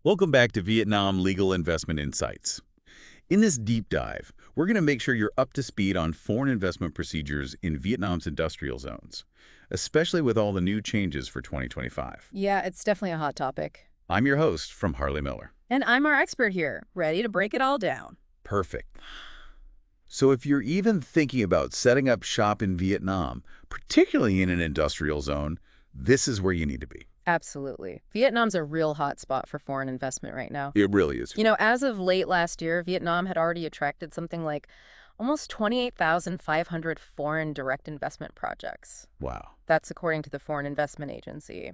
Welcome back to Vietnam Legal Investment Insights. In this deep dive, we're going to make sure you're up to speed on foreign investment procedures in Vietnam's industrial zones, especially with all the new changes for 2025. Yeah, it's definitely a hot topic. I'm your host from Harley Miller. And I'm our expert here, ready to break it all down. Perfect. So if you're even thinking about setting up shop in Vietnam, particularly in an industrial zone, this is where you need to be. Absolutely. Vietnam's a real hot spot for foreign investment right now. It really is. As of late last year, Vietnam had already attracted something like almost 28,500 foreign direct investment projects. Wow. That's according to the Foreign Investment Agency.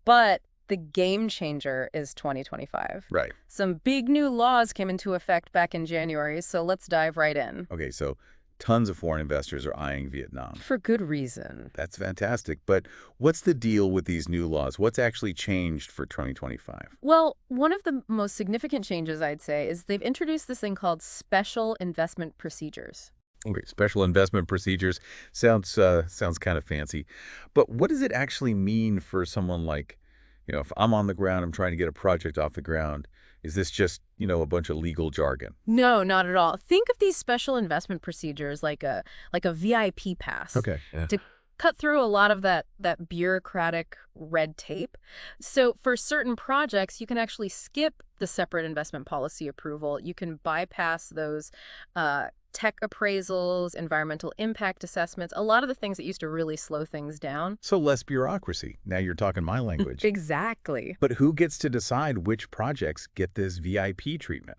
But the game changer is 2025. Right. Some big new laws came into effect back in January, so let's dive right in. Okay, so tons of foreign investors are eyeing Vietnam. For good reason. That's fantastic. But what's the deal with these new laws? What's actually changed for 2025? Well, one of the most significant changes, I'd say, is they've introduced this thing called special investment procedures. Okay, special investment procedures sounds kind of fancy. But what does it actually mean for someone like, if I'm on the ground, I'm trying to get a project off the ground, is this just, a bunch of legal jargon? No, not at all. Think of these special investment procedures like a VIP pass. Okay. Yeah. To cut through a lot of that bureaucratic red tape. So for certain projects, you can actually skip the separate investment policy approval. You can bypass those tech appraisals, environmental impact assessments, a lot of the things that used to really slow things down. So less bureaucracy. Now you're talking my language. Exactly. But who gets to decide which projects get this VIP treatment?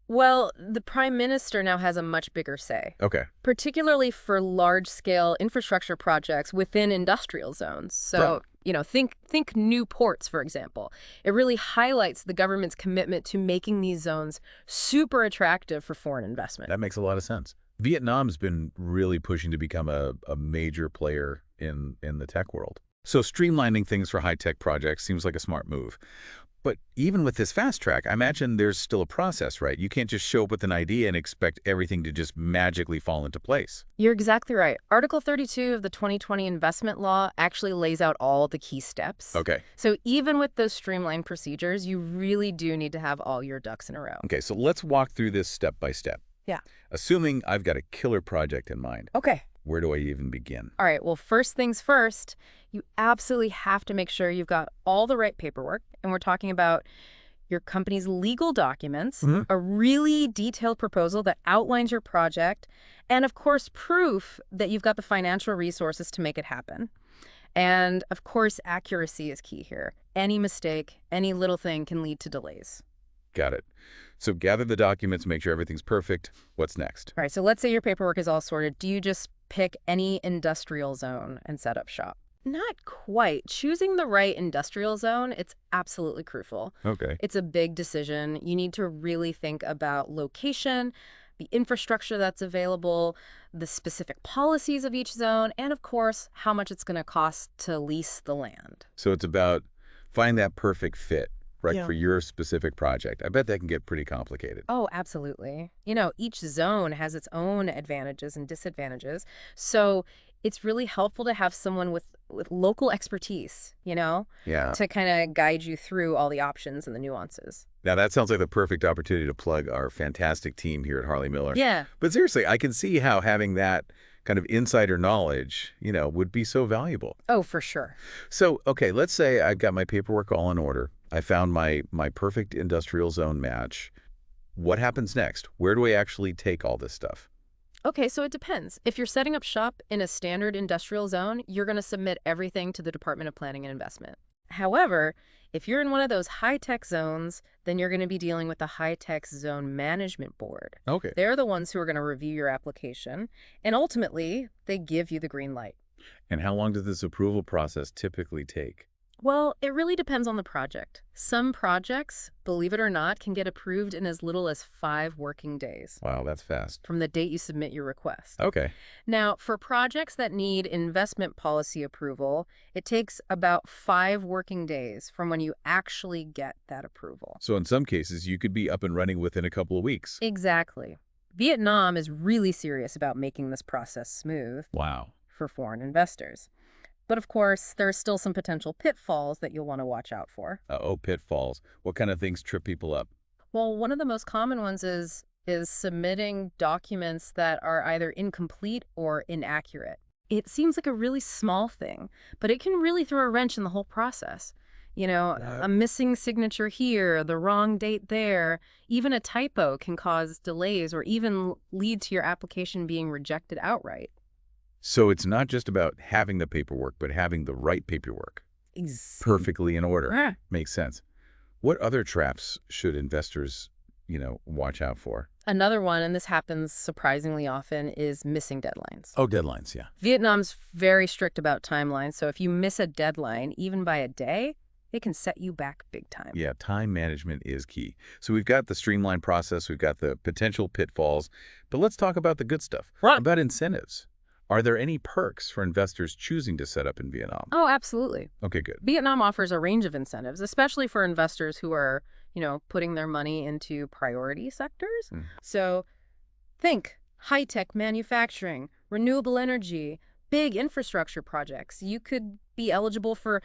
Well, the Prime Minister now has a much bigger say. Okay. Particularly for large-scale infrastructure projects within industrial zones. So, think new ports, for example. It really highlights the government's commitment to making these zones super attractive for foreign investment. That makes a lot of sense. Vietnam's been really pushing to become a major player in the tech world. So streamlining things for high-tech projects seems like a smart move. But even with this fast track, I imagine there's still a process, right? You can't just show up with an idea and expect everything to just magically fall into place. You're exactly right. Article 32 of the 2020 investment law actually lays out all the key steps. Okay. So even with those streamlined procedures, you really do need to have all your ducks in a row. Okay, so let's walk through this step by step. Yeah. Assuming I've got a killer project in mind. Okay. Where do I even begin? All right, well, first things first, you absolutely have to make sure you've got all the right paperwork. And we're talking about your company's legal documents, a really detailed proposal that outlines your project, and of course, proof that you've got the financial resources to make it happen. And of course, accuracy is key here. Any mistake, any little thing can lead to delays. Got it. So gather the documents, make sure everything's perfect. What's next? All right, so let's say your paperwork is all sorted. Do you just pick any industrial zone and set up shop? Not quite. Choosing the right industrial zone, it's absolutely crucial. Okay. It's a big decision. You need to really think about location, the infrastructure that's available, the specific policies of each zone, and of course, how much it's going to cost to lease the land. So it's about finding that perfect fit, right, Yeah. for your specific project. I bet that can get pretty complicated. Oh, absolutely. Each zone has its own advantages and disadvantages. So it's really helpful to have someone with local expertise, Yeah. to kind of guide you through all the options and the nuances. Now that sounds like the perfect opportunity to plug our fantastic team here at Harley Miller. Yeah. But seriously, I can see how having that kind of insider knowledge, would be so valuable. Oh, for sure. So, okay, let's say I've got my paperwork all in order. I found my perfect industrial zone match. What happens next? Where do I actually take all this stuff? Okay, so it depends. If you're setting up shop in a standard industrial zone, you're going to submit everything to the Department of Planning and Investment. However, if you're in one of those high-tech zones, then you're going to be dealing with the High-Tech Zone Management Board. Okay. They're the ones who are going to review your application, and ultimately, they give you the green light. And how long does this approval process typically take? Well, it really depends on the project. Some projects, believe it or not, can get approved in as little as 5 working days Wow, that's fast. from the date you submit your request. Okay. Now, for projects that need investment policy approval, it takes about 5 working days from when you actually get that approval. So in some cases, you could be up and running within a couple of weeks. Exactly. Vietnam is really serious about making this process smooth Wow. for foreign investors. But of course, there are still some potential pitfalls that you'll want to watch out for. Oh, pitfalls. What kind of things trip people up? Well, one of the most common ones is submitting documents that are either incomplete or inaccurate. It seems like a really small thing, but it can really throw a wrench in the whole process. You know, Uh, a missing signature here, the wrong date there, even a typo can cause delays or even lead to your application being rejected outright. so it's not just about having the paperwork, but having the right paperwork Ex- perfectly in order. Ah. Makes sense. What other traps should investors, watch out for? Another one, and this happens surprisingly often, is missing deadlines. Oh, deadlines, yeah. Vietnam's very strict about timelines, so if you miss a deadline, even by a day, it can set you back big time. Yeah, time management is key. So we've got the streamlined process, we've got the potential pitfalls, but let's talk about the good stuff. Right. About incentives. Are there any perks for investors choosing to set up in Vietnam? Oh, absolutely. Okay, good. Vietnam offers a range of incentives, especially for investors who are, putting their money into priority sectors. Mm. So think high-tech manufacturing, renewable energy, big infrastructure projects. You could be eligible for,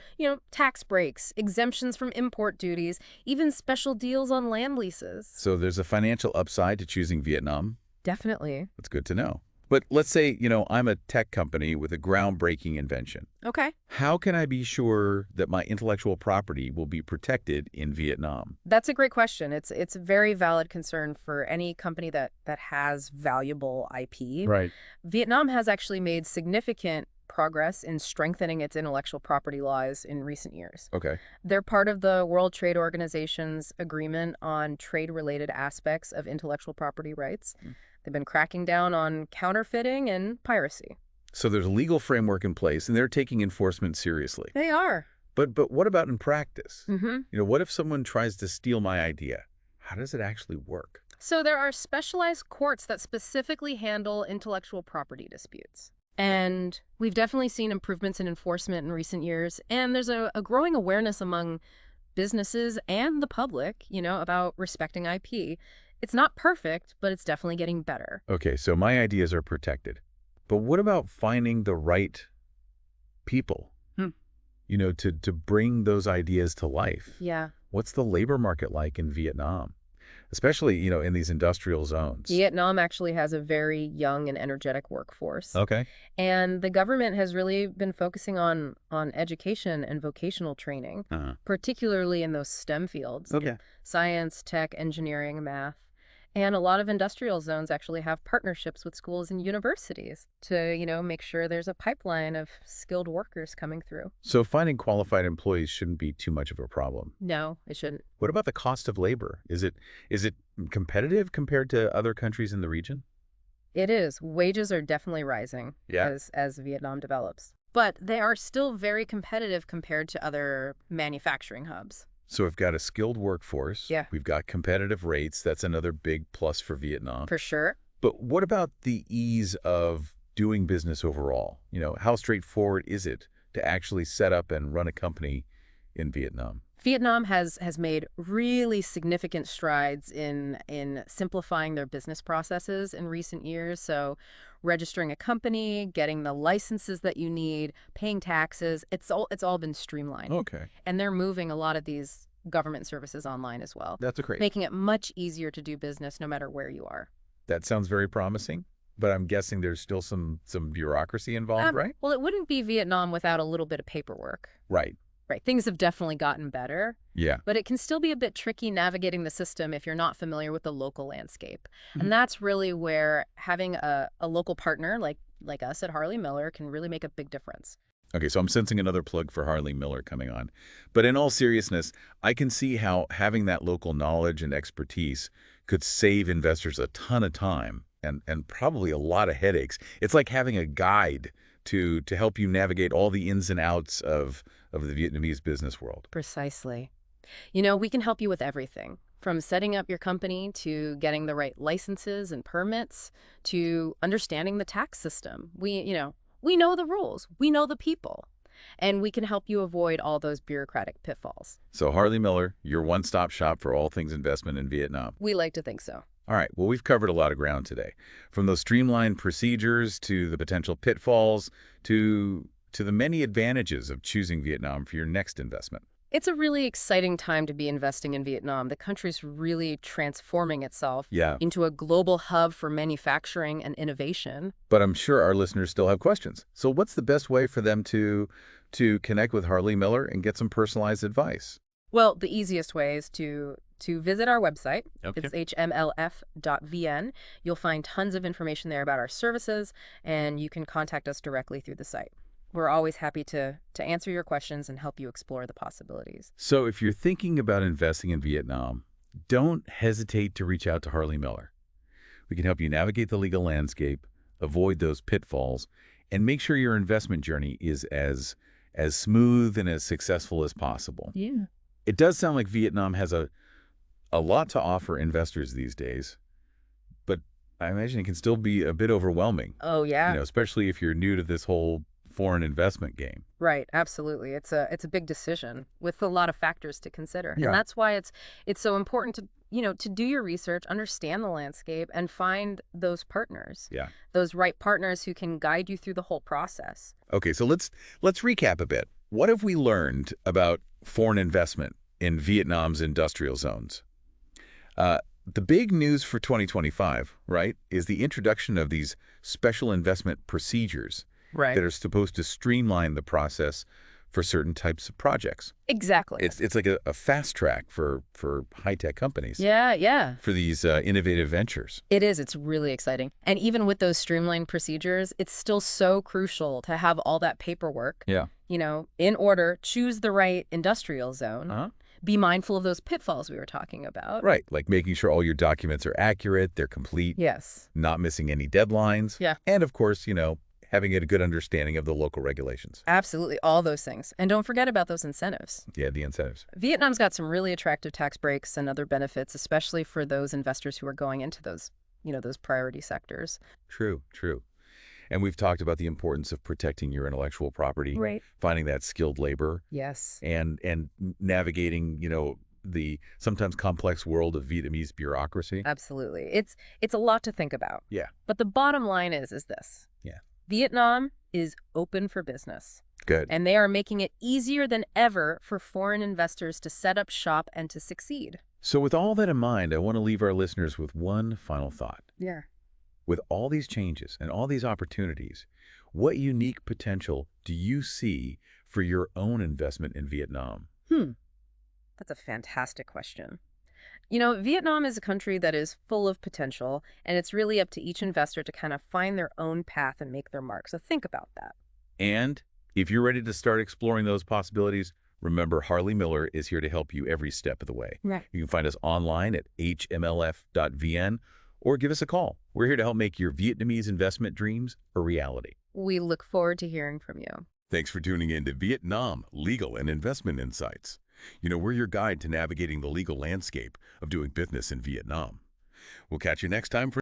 tax breaks, exemptions from import duties, even special deals on land leases. So there's a financial upside to choosing Vietnam. Definitely. That's good to know. But let's say, I'm a tech company with a groundbreaking invention. Okay. How can I be sure that my intellectual property will be protected in Vietnam? That's a great question. It's a very valid concern for any company that has valuable IP. Right. Vietnam has actually made significant progress in strengthening its intellectual property laws in recent years. Okay. They're part of the World Trade Organization's agreement on trade-related aspects of intellectual property rights. They've been cracking down on counterfeiting and piracy. So there's a legal framework in place, and they're taking enforcement seriously. They are. But what about in practice? Mm-hmm. What if someone tries to steal my idea? How does it actually work? So there are specialized courts that specifically handle intellectual property disputes. And we've definitely seen improvements in enforcement in recent years. And there's a growing awareness among businesses and the public, about respecting IP. It's not perfect, but it's definitely getting better. Okay, so my ideas are protected. But what about finding the right people, to bring those ideas to life? Yeah. What's the labor market like in Vietnam? Especially, in these industrial zones. Vietnam actually has a very young and energetic workforce. Okay. And the government has really been focusing on education and vocational training, particularly in those STEM fields. Okay. Science, tech, engineering, math. And a lot of industrial zones actually have partnerships with schools and universities to, make sure there's a pipeline of skilled workers coming through. So finding qualified employees shouldn't be too much of a problem. No, it shouldn't. What about the cost of labor? Is it competitive compared to other countries in the region? It is. Wages are definitely rising as Vietnam develops. But they are still very competitive compared to other manufacturing hubs. So we've got a skilled workforce. Yeah. We've got competitive rates. That's another big plus for Vietnam. For sure. But what about the ease of doing business overall? How straightforward is it to actually set up and run a company in Vietnam? Vietnam has made really significant strides in simplifying their business processes in recent years. So registering a company, getting the licenses that you need, paying taxes, it's all been streamlined. Okay. And they're moving a lot of these government services online as well. That's great. Making it much easier to do business no matter where you are. That sounds very promising, but I'm guessing there's still some bureaucracy involved, right? Well, it wouldn't be Vietnam without a little bit of paperwork. Right. Right. Things have definitely gotten better. Yeah. But it can still be a bit tricky navigating the system if you're not familiar with the local landscape. And that's really where having a local partner like us at Harley Miller can really make a big difference. Okay, so I'm sensing another plug for Harley Miller coming on. But in all seriousness, I can see how having that local knowledge and expertise could save investors a ton of time and probably a lot of headaches. It's like having a guide to help you navigate all the ins and outs of the Vietnamese business world. Precisely. We can help you with everything, from setting up your company to getting the right licenses and permits to understanding the tax system. We know the rules. We know the people. And we can help you avoid all those bureaucratic pitfalls. So Harley Miller, your one-stop shop for all things investment in Vietnam. We like to think so. All right, well, we've covered a lot of ground today. From those streamlined procedures to the potential pitfalls to to the many advantages of choosing Vietnam for your next investment. It's a really exciting time to be investing in Vietnam. The country's really transforming itself Yeah, into a global hub for manufacturing and innovation. but I'm sure our listeners still have questions. So what's the best way for them to connect with Harley Miller and get some personalized advice? Well, the easiest way is to visit our website. Okay. It's hmlf.vn. You'll find tons of information there about our services, and you can contact us directly through the site. We're always happy to answer your questions and help you explore the possibilities. So if you're thinking about investing in Vietnam, don't hesitate to reach out to Harley Miller. We can help you navigate the legal landscape, avoid those pitfalls, and make sure your investment journey is as smooth and as successful as possible. Yeah. It does sound like Vietnam has a lot to offer investors these days, but I imagine it can still be a bit overwhelming, Oh, yeah. especially if you're new to this whole foreign investment game. Right, absolutely. It's a big decision with a lot of factors to consider. Yeah. And that's why it's so important to do your research, understand the landscape, and find those partners. Yeah. Those right partners who can guide you through the whole process. Okay, so let's recap a bit. What have we learned about foreign investment in Vietnam's industrial zones? The big news for 2025, right, is the introduction of these special investment procedures Right. that are supposed to streamline the process for certain types of projects. Exactly. It's like a fast track for high-tech companies Yeah. for these innovative ventures. It is. It's really exciting. And even with those streamlined procedures, it's still so crucial to have all that paperwork, Yeah. In order, choose the right industrial zone. Uh-huh. Be mindful of those pitfalls we were talking about. Right, like making sure all your documents are accurate, they're complete, Yes. not missing any deadlines. Yeah. And of course, having a good understanding of the local regulations. Absolutely. All those things. And don't forget about those incentives. Yeah, the incentives. Vietnam's got some really attractive tax breaks and other benefits, especially for those investors who are going into those priority sectors. True. And we've talked about the importance of protecting your intellectual property, Right. finding that skilled labor, Yes. and navigating, the sometimes complex world of Vietnamese bureaucracy. Absolutely. It's a lot to think about. Yeah. But the bottom line is this. Yeah. Vietnam is open for business, Good. and they are making it easier than ever for foreign investors to set up shop and to succeed. So with all that in mind, I want to leave our listeners with one final thought. Yeah. With all these changes and all these opportunities, what unique potential do you see for your own investment in Vietnam? That's a fantastic question. Vietnam is a country that is full of potential, and it's really up to each investor to kind of find their own path and make their mark. So think about that. And if you're ready to start exploring those possibilities, remember Harley Miller is here to help you every step of the way. Right. You can find us online at hmlf.vn or give us a call. We're here to help make your Vietnamese investment dreams a reality. We look forward to hearing from you. Thanks for tuning in to Vietnam Legal and Investment Insights. We're your guide to navigating the legal landscape of doing business in Vietnam. We'll catch you next time for